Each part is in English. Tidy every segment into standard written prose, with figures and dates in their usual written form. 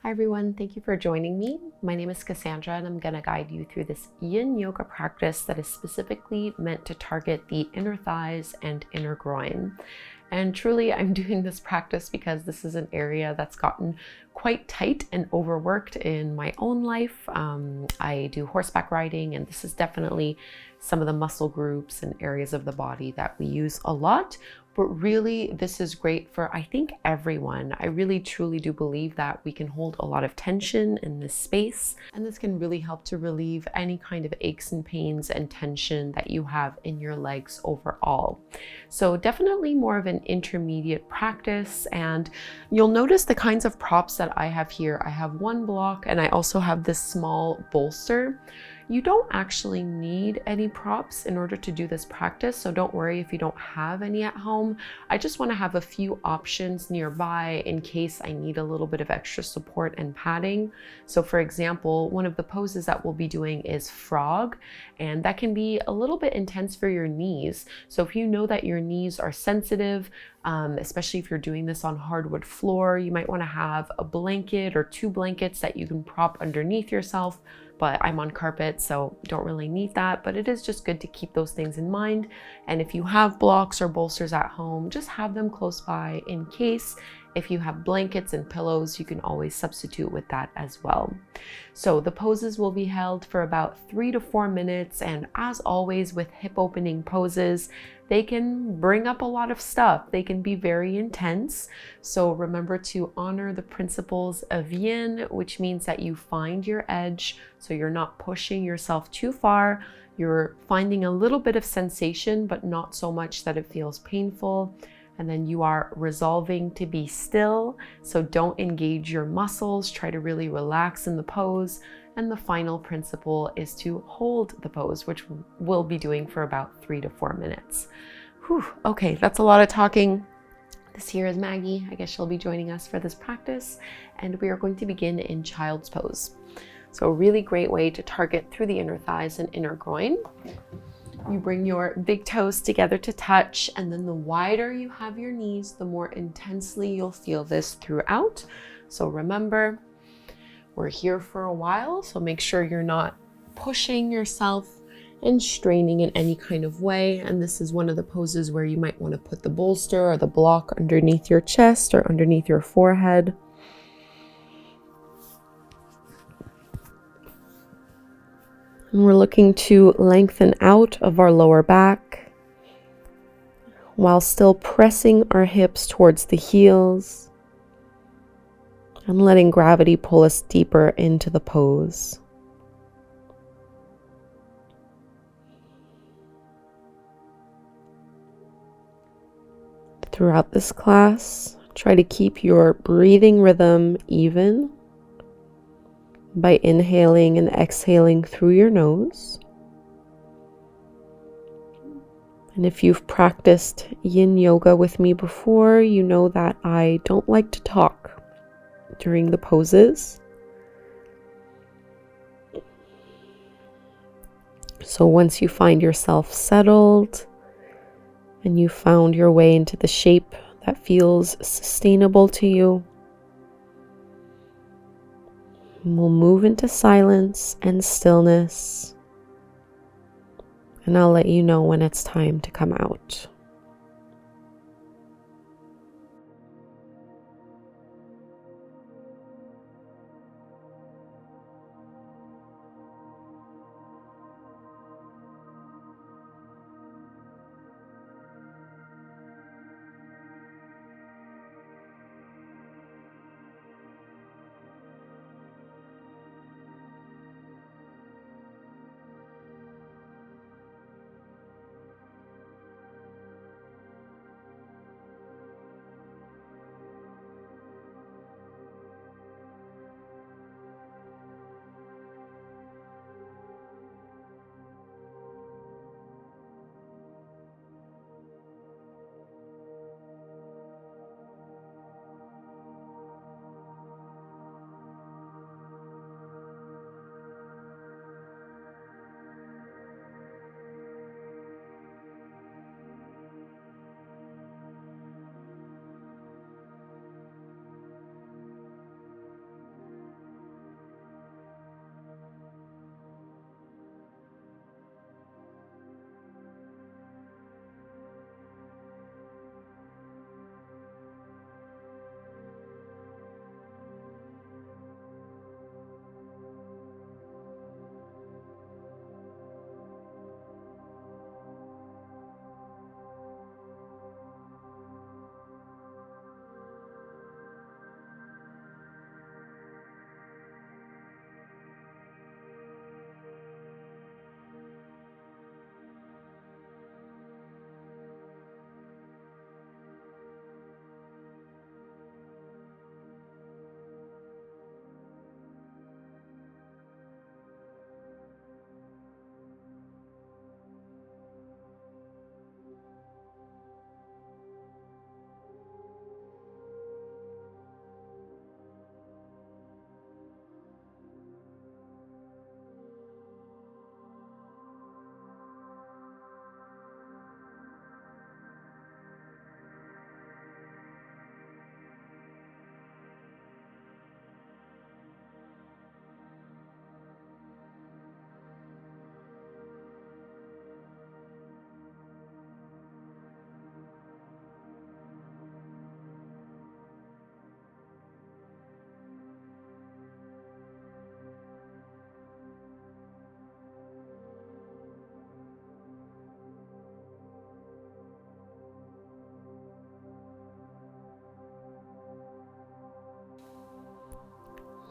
Hi everyone, thank you for joining me. My name is Kassandra and I'm going to guide you through this Yin Yoga practice that is specifically meant to target the inner thighs and inner groin. And truly, I'm doing this practice because this is an area that's gotten quite tight and overworked in my own life. I do horseback riding, and this is definitely some of the muscle groups and areas of the body that we use a lot. But really, this is great for, I think, everyone. I really truly do believe that we can hold a lot of tension in this space, and this can really help to relieve any kind of aches and pains and tension that you have in your legs overall. So definitely more of an intermediate practice, and you'll notice the kinds of props that I have here. I have one block and I also have this small bolster. You don't actually need any props in order to do this practice, so don't worry if you don't have any at home. I just want to have a few options nearby in case I need a little bit of extra support and padding. So for example, one of the poses that we'll be doing is frog, and that can be a little bit intense for your knees. So if you know that your knees are sensitive, especially if you're doing this on hardwood floor, you might want to have a blanket or two blankets that you can prop underneath yourself. But I'm on carpet, so don't really need that, but it is just good to keep those things in mind. And if you have blocks or bolsters at home, just have them close by in case. If you have blankets and pillows, you can always substitute with that as well. So the poses will be held for about 3 to 4 minutes. And as always with hip opening poses, they can bring up a lot of stuff. They can be very intense. So remember to honor the principles of yin, which means that you find your edge. So you're not pushing yourself too far. You're finding a little bit of sensation, but not so much that it feels painful. And then you are resolving to be still. So don't engage your muscles. Try to really relax in the pose. And the final principle is to hold the pose, which we'll be doing for about 3 to 4 minutes. Whew, okay, that's a lot of talking. This here is Maggie. I guess she'll be joining us for this practice. And we are going to begin in child's pose. So a really great way to target through the inner thighs and inner groin. You bring your big toes together to touch, and then the wider you have your knees, the more intensely you'll feel this throughout. So remember, we're here for a while, so make sure you're not pushing yourself and straining in any kind of way. And this is one of the poses where you might want to put the bolster or the block underneath your chest or underneath your forehead. And we're looking to lengthen out of our lower back while still pressing our hips towards the heels and letting gravity pull us deeper into the pose. Throughout this class, try to keep your breathing rhythm even by inhaling and exhaling through your nose. And if you've practiced Yin Yoga with me before, you know that I don't like to talk during the poses. So once you find yourself settled and you found your way into the shape that feels sustainable to you, we'll move into silence and stillness, and I'll let you know when it's time to come out.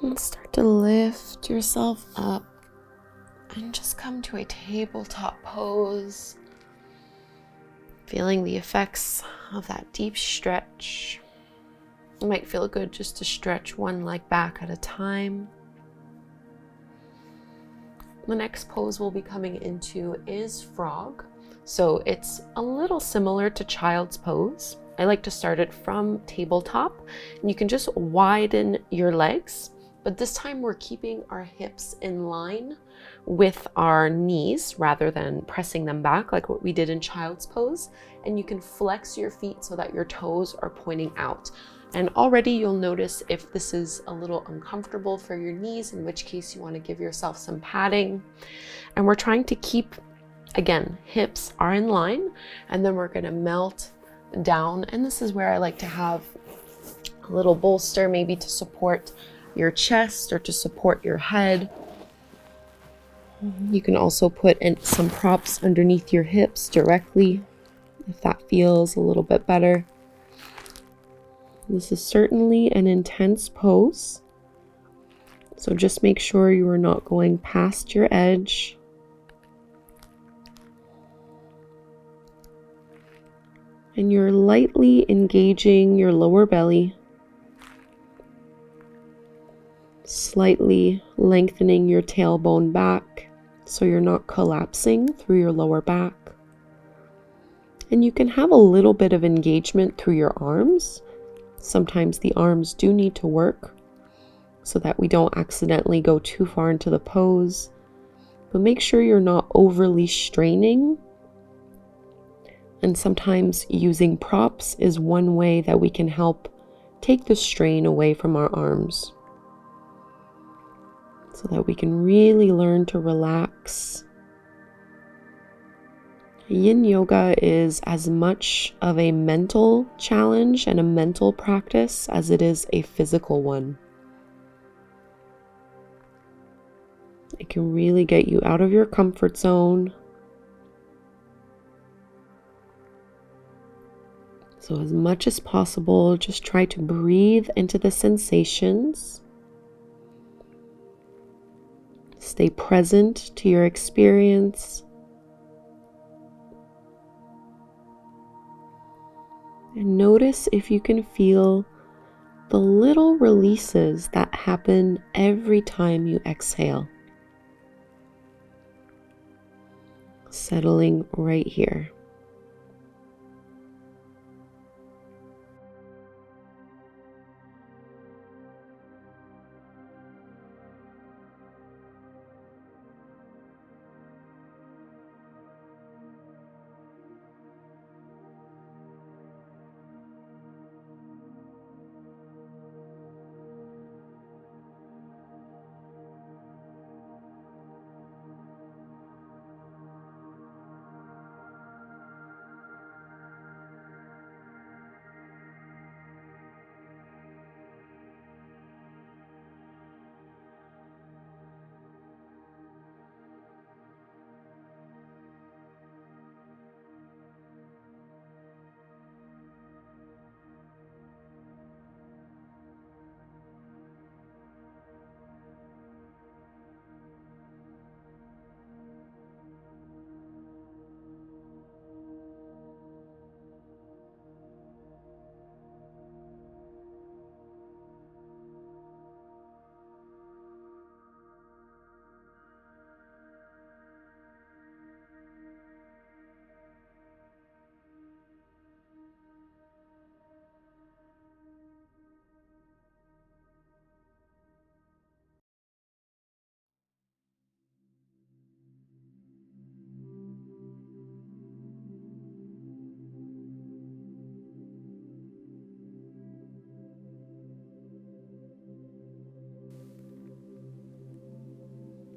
And start to lift yourself up and just come to a tabletop pose, feeling the effects of that deep stretch. It might feel good just to stretch one leg back at a time. The next pose we'll be coming into is frog. So it's a little similar to child's pose. I like to start it from tabletop, and you can just widen your legs, but this time we're keeping our hips in line with our knees rather than pressing them back like what we did in child's pose. And you can flex your feet so that your toes are pointing out. And already you'll notice if this is a little uncomfortable for your knees, in which case you want to give yourself some padding. And we're trying to keep, again, hips are in line, and then we're going to melt down. And this is where I like to have a little bolster, maybe to support your chest or to support your head. You can also put in some props underneath your hips directly if that feels a little bit better. This is certainly an intense pose, so just make sure you are not going past your edge. And you're lightly engaging your lower belly, slightly lengthening your tailbone back so you're not collapsing through your lower back. And you can have a little bit of engagement through your arms. Sometimes the arms do need to work so that we don't accidentally go too far into the pose, but make sure you're not overly straining. And sometimes using props is one way that we can help take the strain away from our arms so that we can really learn to relax. Yin Yoga is as much of a mental challenge and a mental practice as it is a physical one. It can really get you out of your comfort zone. So as much as possible, just try to breathe into the sensations. Stay present to your experience. And notice if you can feel the little releases that happen every time you exhale. Settling right here.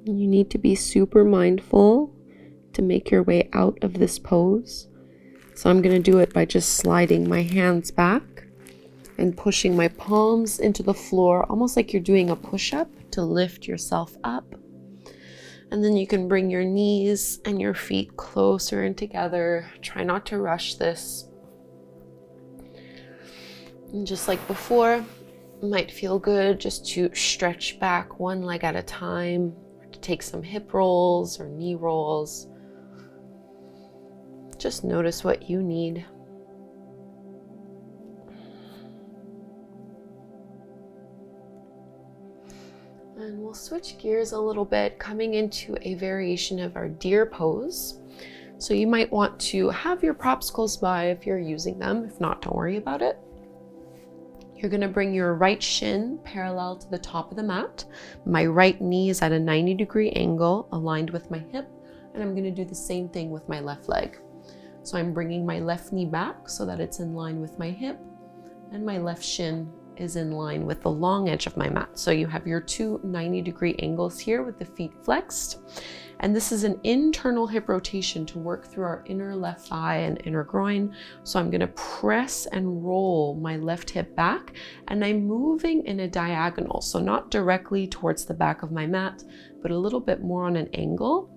You need to be super mindful to make your way out of this pose. So I'm going to do it by just sliding my hands back and pushing my palms into the floor, almost like you're doing a push-up to lift yourself up. And then you can bring your knees and your feet closer in together. Try not to rush this. And just like before, It might feel good just to stretch back one leg at a time, to take some hip rolls or knee rolls. Just notice what you need. And we'll switch gears a little bit, coming into a variation of our deer pose. So you might want to have your props close by if you're using them. If not, don't worry about it. You're going to bring your right shin parallel to the top of the mat. My right knee is at a 90-degree angle aligned with my hip, and I'm going to do the same thing with my left leg. So I'm bringing my left knee back so that it's in line with my hip, and my left shin is in line with the long edge of my mat. So you have your two 90-degree angles here with the feet flexed. And this is an internal hip rotation to work through our inner left thigh and inner groin. So I'm going to press and roll my left hip back, and I'm moving in a diagonal. So not directly towards the back of my mat, but a little bit more on an angle.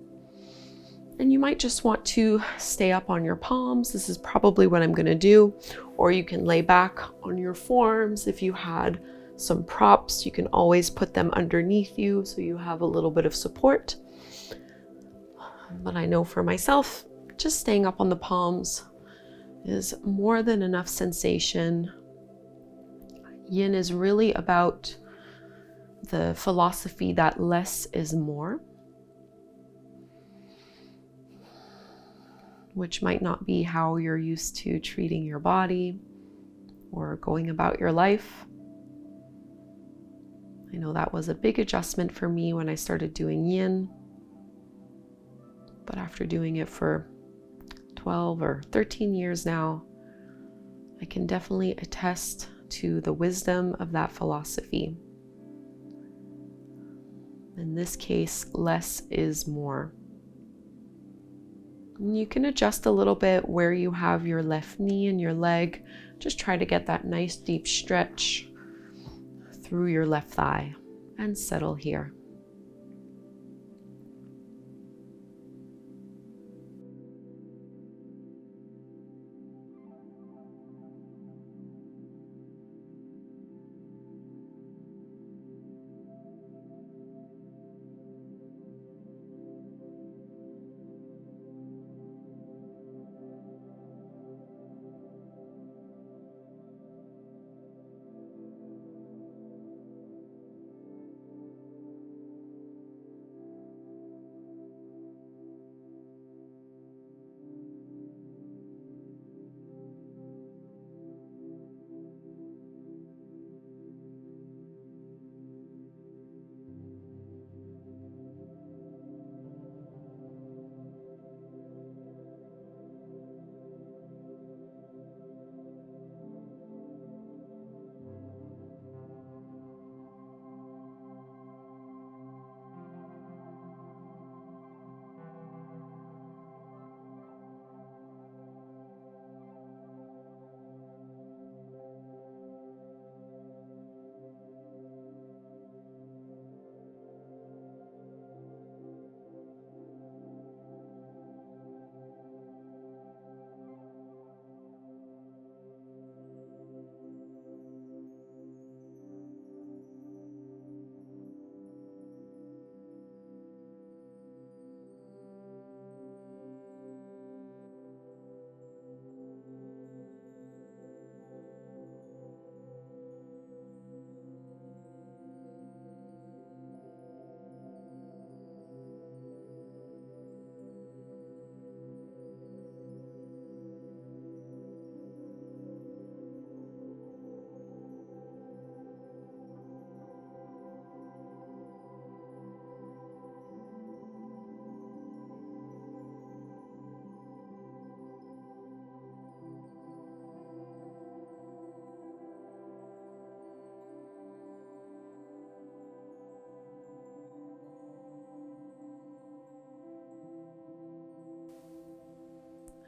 And you might just want to stay up on your palms. This is probably what I'm going to do. Or you can lay back on your forearms. If you had some props, you can always put them underneath you so you have a little bit of support. But I know for myself, just staying up on the palms is more than enough sensation. Yin is really about the philosophy that less is more, which might not be how you're used to treating your body or going about your life. I know that was a big adjustment for me when I started doing Yin. But after doing it for 12 or 13 years now, I can definitely attest to the wisdom of that philosophy. In this case, less is more. And you can adjust a little bit where you have your left knee and your leg. Just try to get that nice deep stretch through your left thigh and settle here.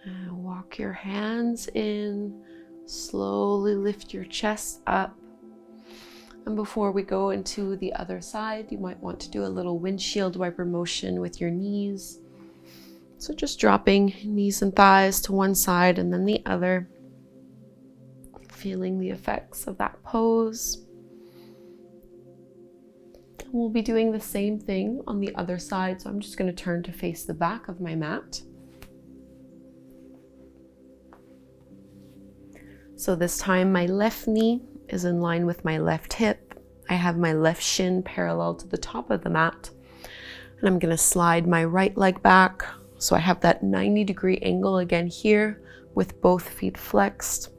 And walk your hands in, slowly lift your chest up. And before we go into the other side, you might want to do a little windshield wiper motion with your knees. So just dropping knees and thighs to one side and then the other, feeling the effects of that pose. We'll be doing the same thing on the other side, so I'm just going to turn to face the back of my mat. So this time my left knee is in line with my left hip. I have my left shin parallel to the top of the mat. And I'm going to slide my right leg back. So I have that 90-degree angle again here with both feet flexed.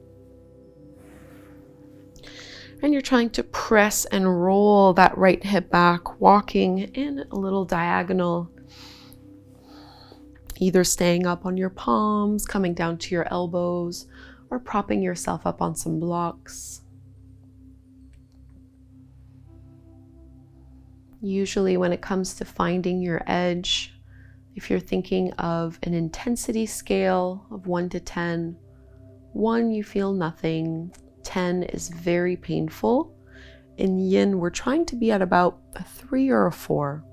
And you're trying to press and roll that right hip back, walking in a little diagonal, either staying up on your palms, coming down to your elbows, or propping yourself up on some blocks. Usually when it comes to finding your edge, if you're thinking of an intensity scale of 1 to 10, 1 you feel nothing, 10 is very painful. In Yin, we're trying to be at about a 3 or a 4.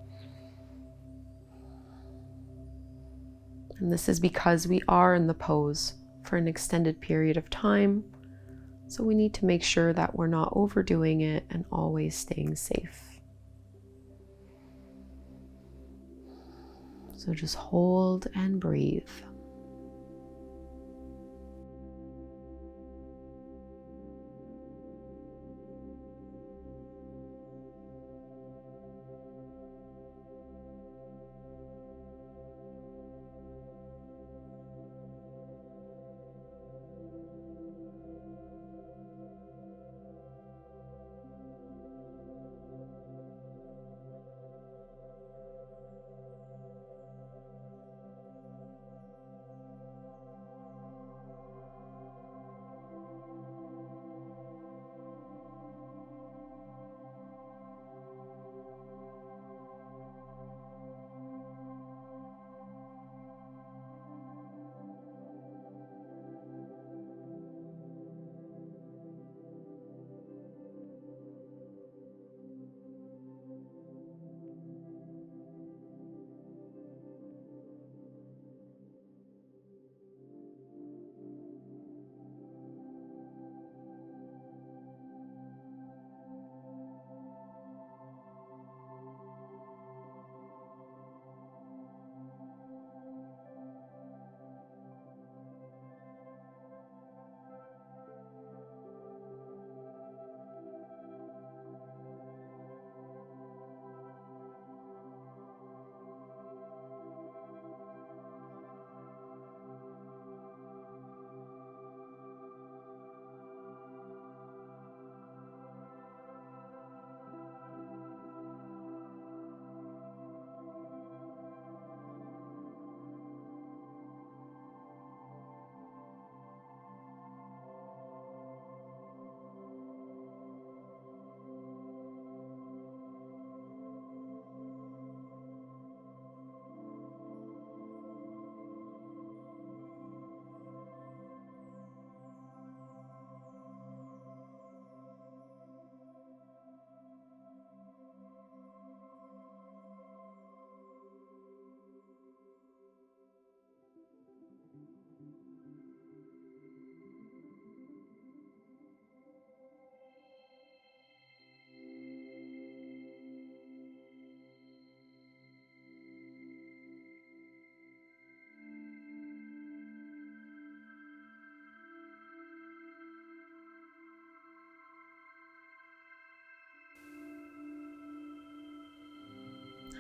And this is because we are in the pose for an extended period of time. So we need to make sure that we're not overdoing it and always staying safe. So just hold and breathe.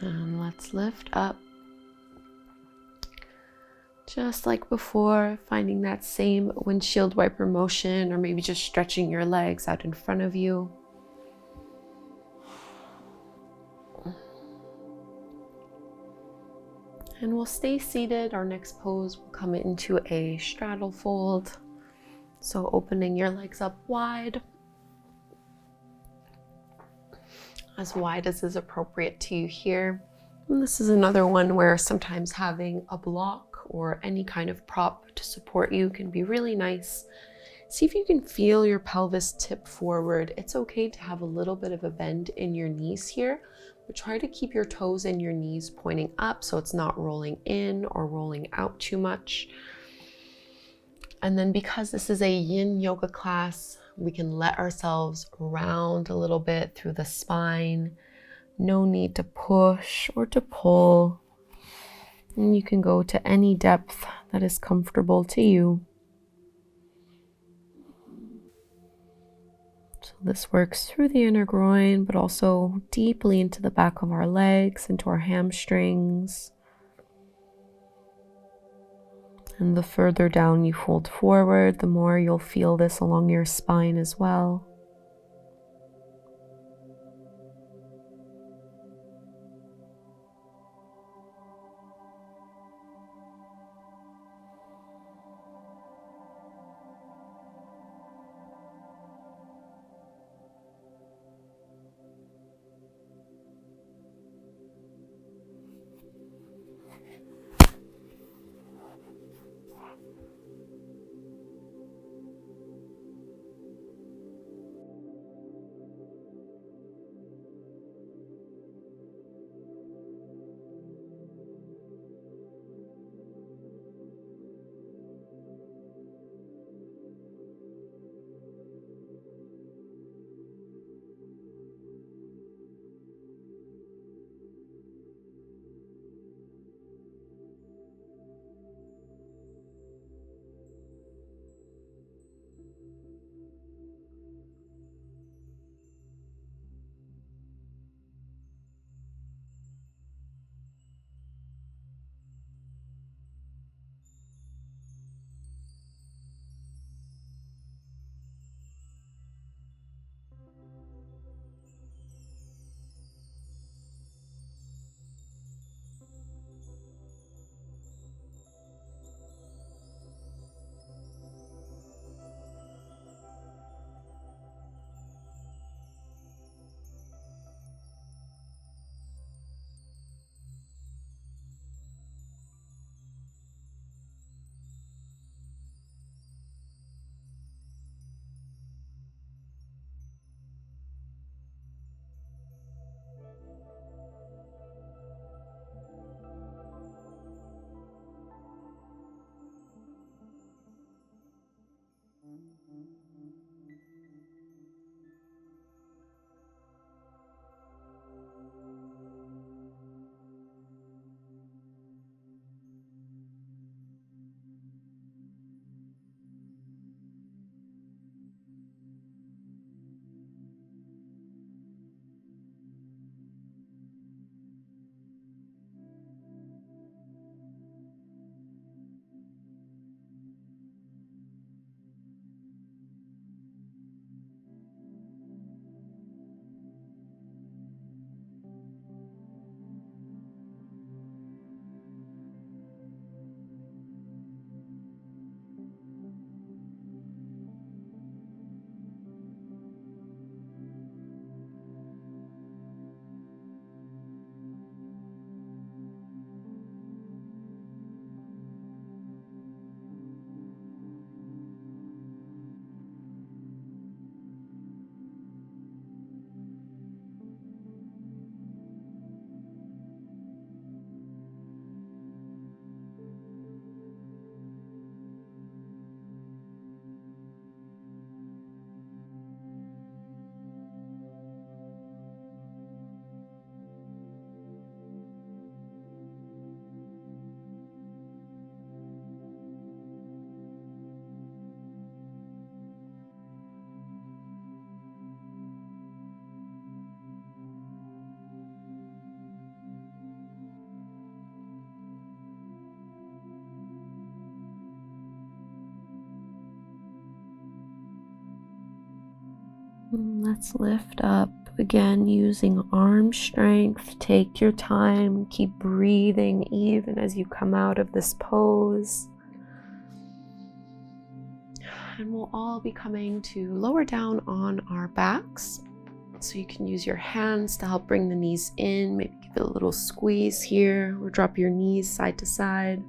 And let's lift up. Just like before, finding that same windshield wiper motion, or maybe just stretching your legs out in front of you. And we'll stay seated. Our next pose will come into a straddle fold. So opening your legs up wide as is appropriate to you here. And this is another one where sometimes having a block or any kind of prop to support you can be really nice. See if you can feel your pelvis tip forward. It's okay to have a little bit of a bend in your knees here, but try to keep your toes and your knees pointing up so it's not rolling in or rolling out too much. And then because this is a Yin Yoga class, we can let ourselves round a little bit through the spine, No need to push or to pull. And you can go to any depth that is comfortable to you. So this works through the inner groin, but also deeply into the back of our legs, into our hamstrings. And the further down you fold forward, the more you'll feel this along your spine as well. Let's lift up again using arm strength. Take your time, keep breathing even as you come out of this pose. And we'll all be coming to lower down on our backs. So you can use your hands to help bring the knees in, maybe give it a little squeeze here, or drop your knees side to side.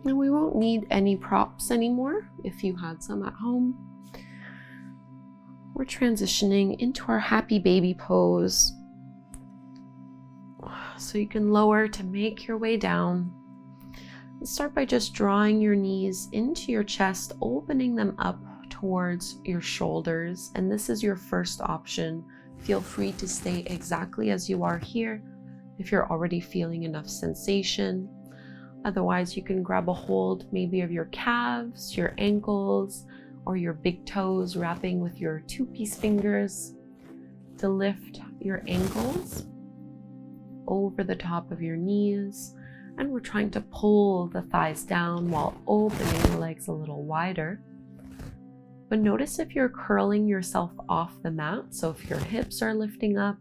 And we won't need any props anymore if you had some at home. We're transitioning into our happy baby pose. So you can lower to make your way down. And start by just drawing your knees into your chest, opening them up towards your shoulders, and this is your first option. Feel free to stay exactly as you are here if you're already feeling enough sensation. Otherwise, you can grab a hold maybe of your calves, your ankles, or your big toes, wrapping with your two-piece fingers to lift your ankles over the top of your knees. And we're trying to pull the thighs down while opening the legs a little wider. But notice if you're curling yourself off the mat. So if your hips are lifting up,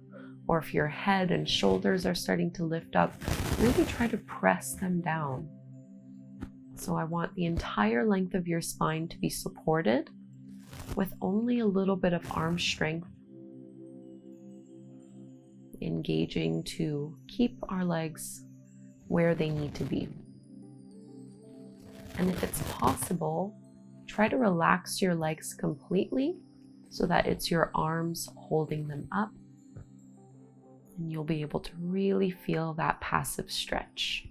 or if your head and shoulders are starting to lift up, really try to press them down. So I want the entire length of your spine to be supported with only a little bit of arm strength, engaging to keep our legs where they need to be. And if it's possible, try to relax your legs completely so that it's your arms holding them up, and you'll be able to really feel that passive stretch.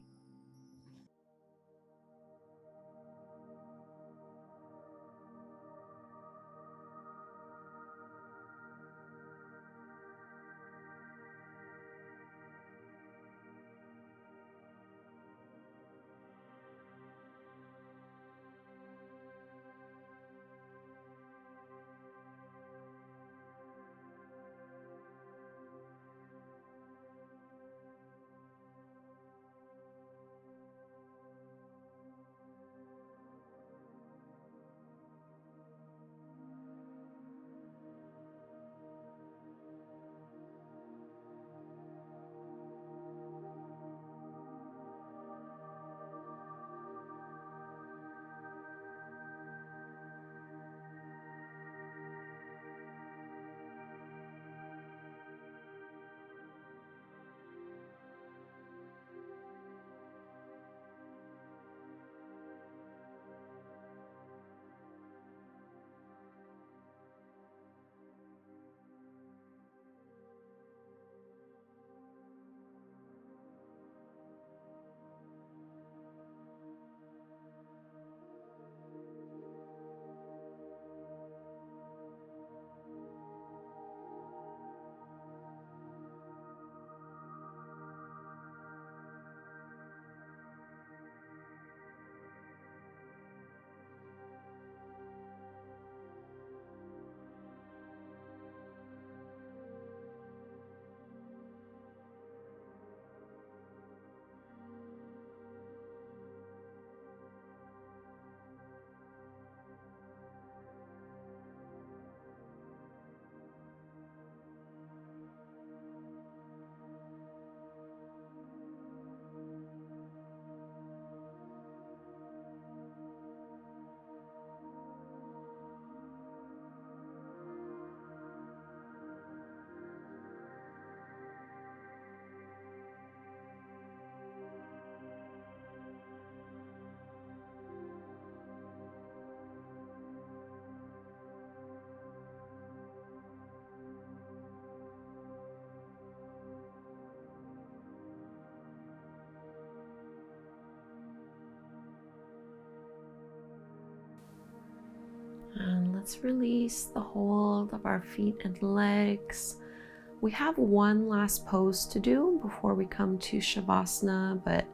And let's release the hold of our feet and legs. We have one last pose to do before we come to Savasana, but it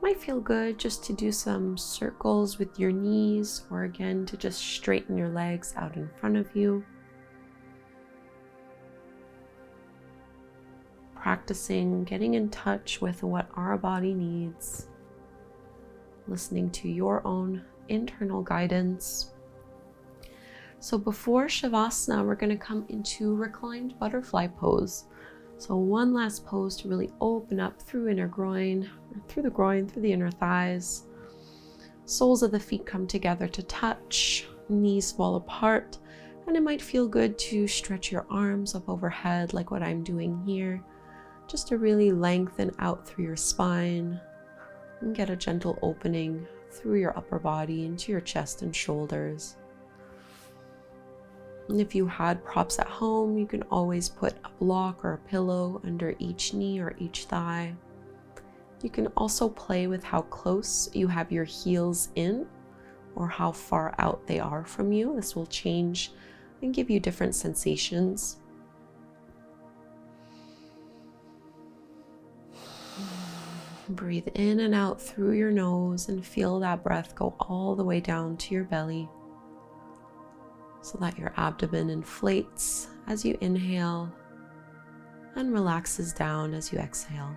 might feel good just to do some circles with your knees, or again to just straighten your legs out in front of you. Practicing getting in touch with what our body needs, listening to your own internal guidance. So before Savasana, we're going to come into reclined butterfly pose. So one last pose to really open up through inner groin, through the inner thighs. Soles of the feet come together to touch, knees fall apart, and it might feel good to stretch your arms up overhead like what I'm doing here, just to really lengthen out through your spine and get a gentle opening through your upper body into your chest and shoulders. And if you had props at home, you can always put a block or a pillow under each knee or each thigh. You can also play with how close you have your heels in or how far out they are from you. This will change and give you different sensations. Breathe in and out through your nose and feel that breath go all the way down to your belly so that your abdomen inflates as you inhale and relaxes down as you exhale.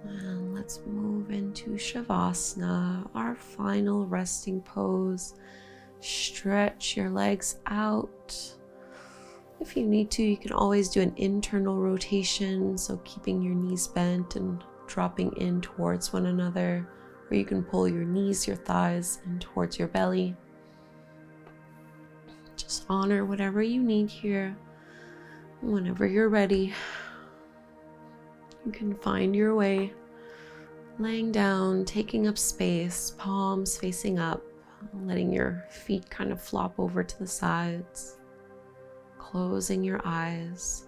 And let's move into Savasana, our final resting pose. Stretch your legs out. If you need to, you can always do an internal rotation, so keeping your knees bent and dropping in towards one another, or you can pull your knees, your thighs in towards your belly. Just honor whatever you need here. Whenever you're ready, you can find your way, laying down, taking up space, palms facing up, letting your feet kind of flop over to the sides, closing your eyes.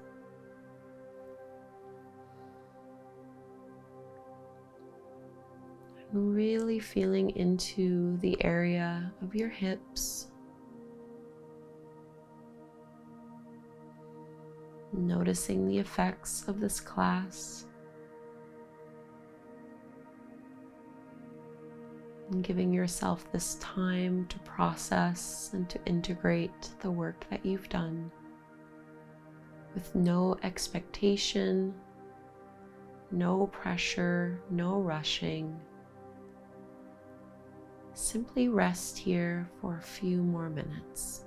And really feeling into the area of your hips. Noticing the effects of this class. And giving yourself this time to process and to integrate the work that you've done with no expectation, no pressure, no rushing. Simply rest here for a few more minutes.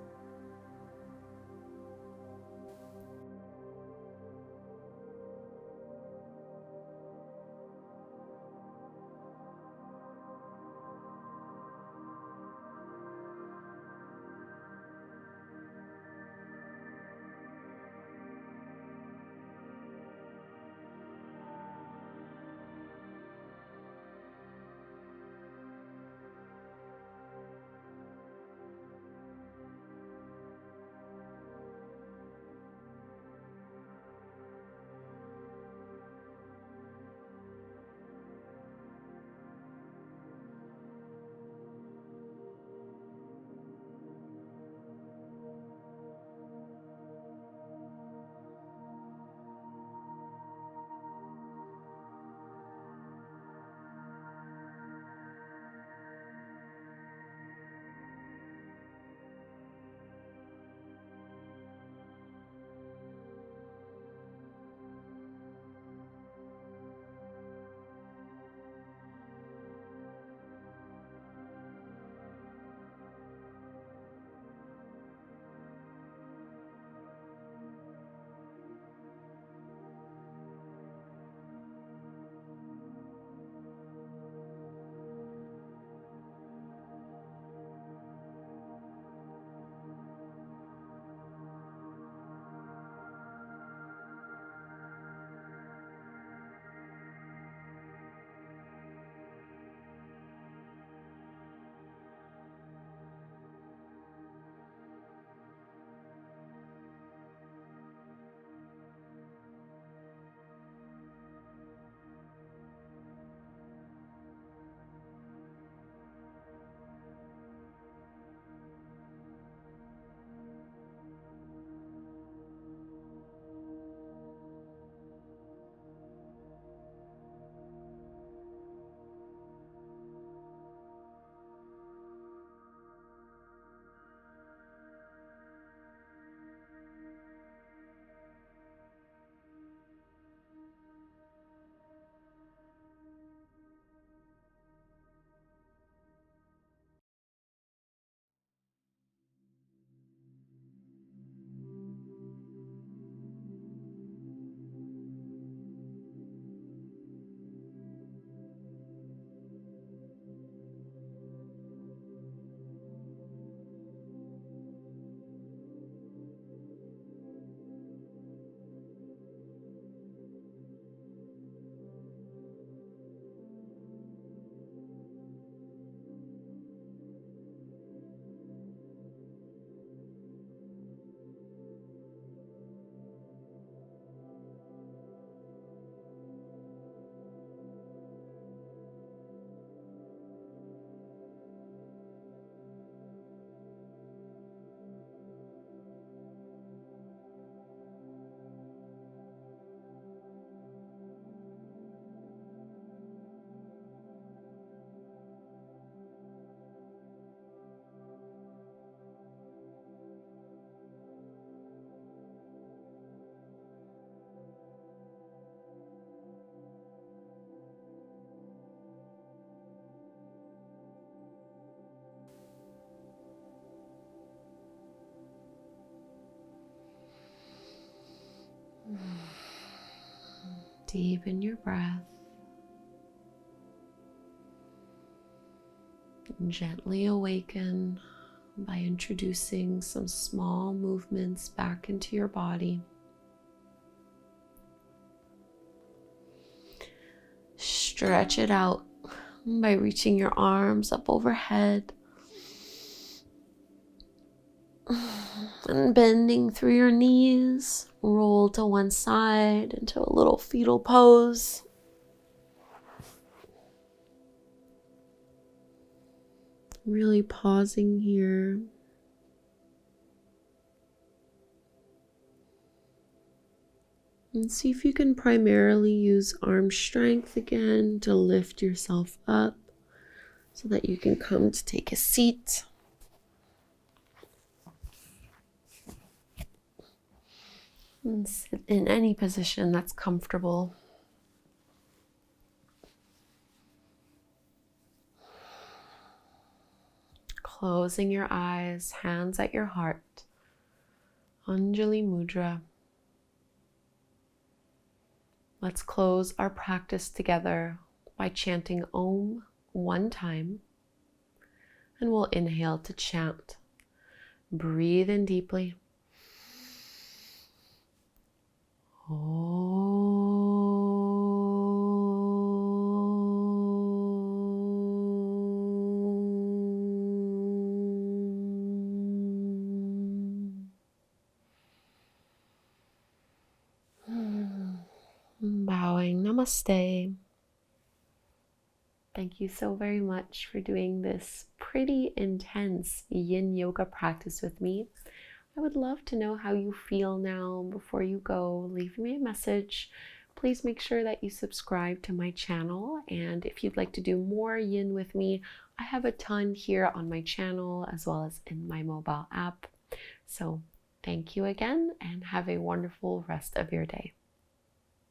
Deepen your breath. Gently awaken by introducing some small movements back into your body. Stretch it out by reaching your arms up overhead and bending through your knees. Roll to one side into a little fetal pose. Really pausing here. And see if you can primarily use arm strength again to lift yourself up so that you can come to take a seat. And sit in any position that's comfortable. Closing your eyes, hands at your heart. Anjali Mudra. Let's close our practice together by chanting Om one time. And we'll inhale to chant. Breathe in deeply. Om. Bowing, namaste. Thank you so very much for doing this pretty intense Yin Yoga practice with me. I would love to know how you feel now. Before you go, leave me a message. Please make sure that you subscribe to my channel. And if you'd like to do more Yin with me, I have a ton here on my channel as well as in my mobile app. So thank you again and have a wonderful rest of your day.